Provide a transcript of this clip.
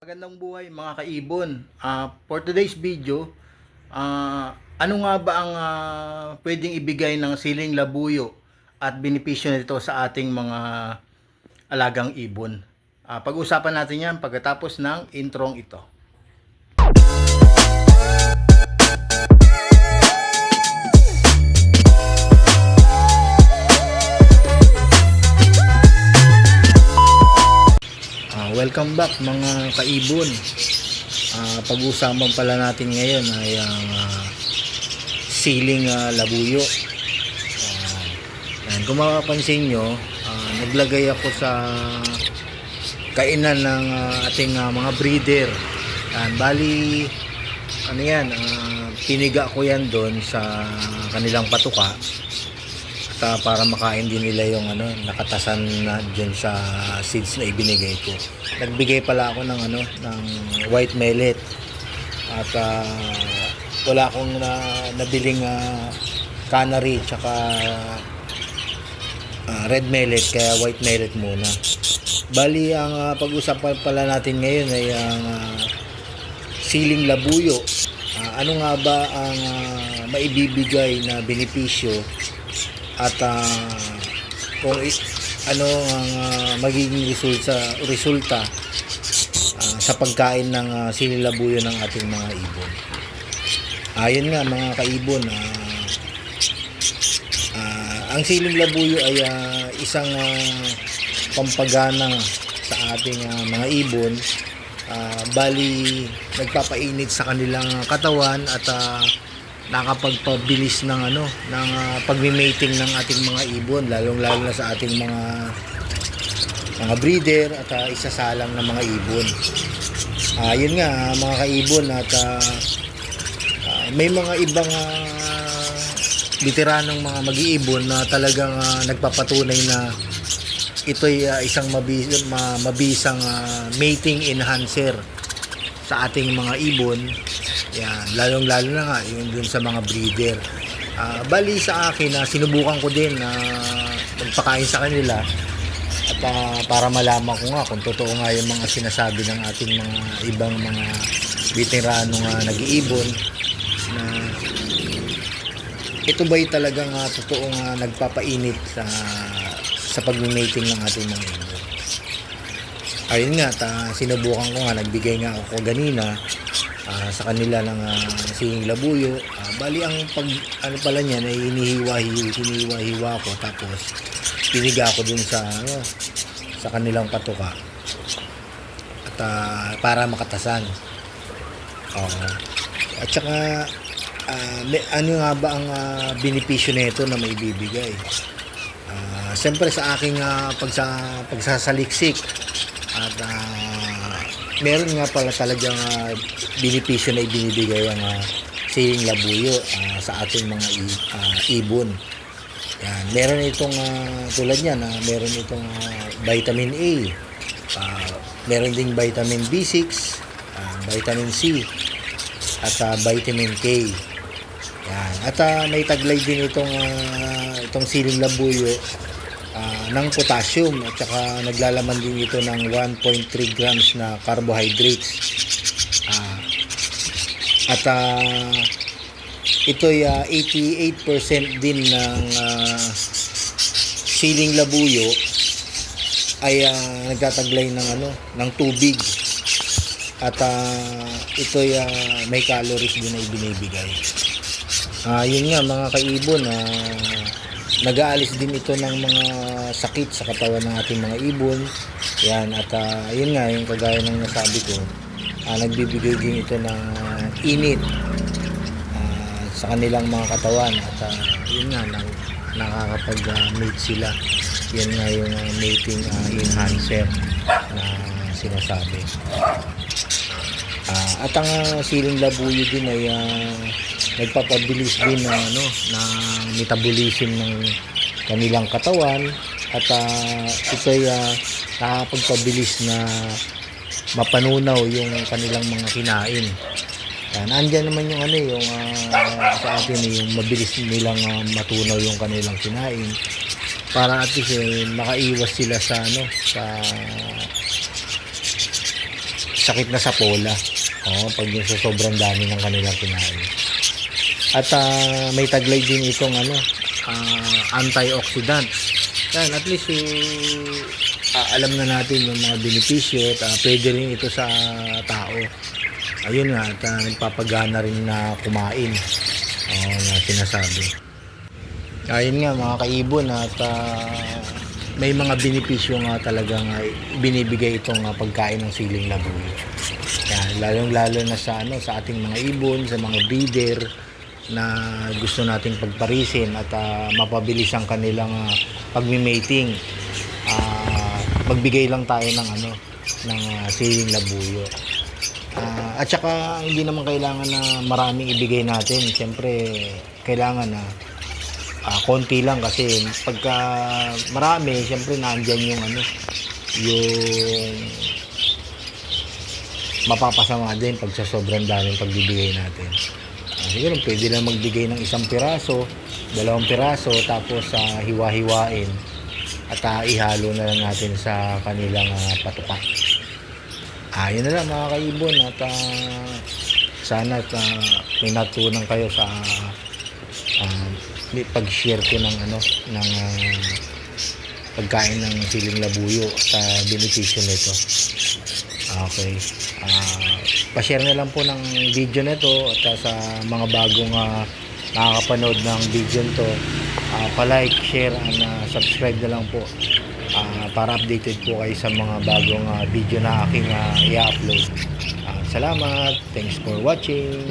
Magandang buhay mga kaibon. For today's video, ano nga ba ang pwedeng ibigay ng siling labuyo at benepisyo nito sa ating mga alagang ibon? Pag-usapan natin yan pagkatapos ng introng ito. Welcome back mga kaibon. Pag-usapan pala natin ngayon ay ang siling labuyo. Kung mapapansin nyo, naglagay ako sa kainan ng ating mga breeder. Bali, ano yan, piniga ko yan doon sa kanilang patuka. Para makain din nila yung nakatasan na dyan sa seeds na ibinigay ko. Nagbigay pala ako ng ng white millet at wala akong nabiling canary tsaka red millet, kaya white millet muna. Bali, ang pag-usapan pala natin ngayon ay ang siling labuyo. Ano nga ba ang maibibigay na benepisyo at kung ano ang magiging resulta sa pagkain ng siling labuyo ng ating mga ibon. Ayun nga mga kaibon, ang siling labuyo ay isang pampagana sa ating mga ibon. Bali, nagpapainit sa kanilang katawan at nakapagpabilis ng pagmi-mating ng ating mga ibon, lalong-lalo na sa ating mga breeder at isasalang ng mga ibon. Yun nga mga kaibon, at may mga ibang veteranong mga mag-iibon na talagang nagpapatunay na ito'y isang mabisang mating enhancer sa ating mga ibon. Yan, lalong-lalo na nga yung dun sa mga breeder. Bali sa akin, sinubukan ko din na magpakain sa kanila at para malaman ko nga kung totoo nga yung mga sinasabi ng ating mga ibang mga veterano nga nag-iibon, na ito ba'y talagang totoo nga nagpapainit sa pag-mating ng ating mga ibon. Ayun nga, sinubukan ko nga, nagbigay nga ako ganina sa kanila ng siling labuyo. Bali, ang pala niyan ay hinihiwa-hiwa ko, tapos piniga ko dun sa kanilang patuka at para makatasan. At saka ano nga ba ang benepisyo nito na may bibigay? Siyempre sa aking pagsasaliksik at meron nga pala talagang benepisyo na ibinibigay ang siling labuyo sa ating mga ibon. Yan, meron itong tulad niyan, meron itong vitamin A, meron ding vitamin B6, vitamin C at vitamin K. Yan, at may taglay din itong siling labuyo ng potassium, at saka naglalaman din ito ng 1.3 grams na carbohydrates. At ito'y 88% din ng siling labuyo ay nagtataglay ng tubig, at ito'y may calories din na ibinibigay. Yun nga mga kaibon, nag-aalis din ito ng mga sakit sa katawan ng ating mga ibon. Yan, at yun nga, yung kagaya ng nasabi ko, nagbibigay din ito ng init sa kanilang mga katawan, at yun nga, nakakapag-mate sila. Yan nga yung mating enhancer na sinasabi. At ang siling labuyo din ay nagpapabilis din ng metabolism ng kanilang katawan, at ito'y nakapagpabilis na mapanunaw yung kanilang mga kinain. Andyan naman yung sa atin yung mabilis nilang matunaw yung kanilang kinain, para at least makaiwas sila sa sakit na sa pola. Pag yung sa sobrang dami ng kanilang kinain. At may taglay din itong antioxidant. Yan, at least alam na natin yung mga benepisyo at pwede rin ito sa tao. Ayun nga, at nagpapagana rin na kumain. Na sinasabi. Ayun nga mga kaibon, at may mga benepisyo nga talagang binibigay itong pagkain ng siling labuyo. Yan, lalong-lalo na sa ating mga ibon, sa mga breeder na gusto nating pagparisin at mapabilis ang kanilang pagmi-mating. Magbigay lang tayo ng siling labuyo. At saka hindi naman kailangan na maraming ibigay natin. Siyempre kailangan na konti lang, kasi pagka marami, siyempre nandiyan yung mapapasama din pag sa sobrang daming pagbibigay natin. Siguro pwede lang magbigay ng 1 piraso, 2 piraso, tapos hiwa-hiwain at ihalo na lang natin sa kanilang patuka. Yun na lang mga kaibon, at sana may natutunan kayo sa pag-share ko ng pagkain ng siling labuyo sa benepisyo nito. Okay. Pa-share na lang po ng video nito, at sa mga bagong nakakapanood ng video nito, pa-like, share, and subscribe na lang po para updated po kayo sa mga bagong video na aking i-upload. Salamat. Thanks for watching.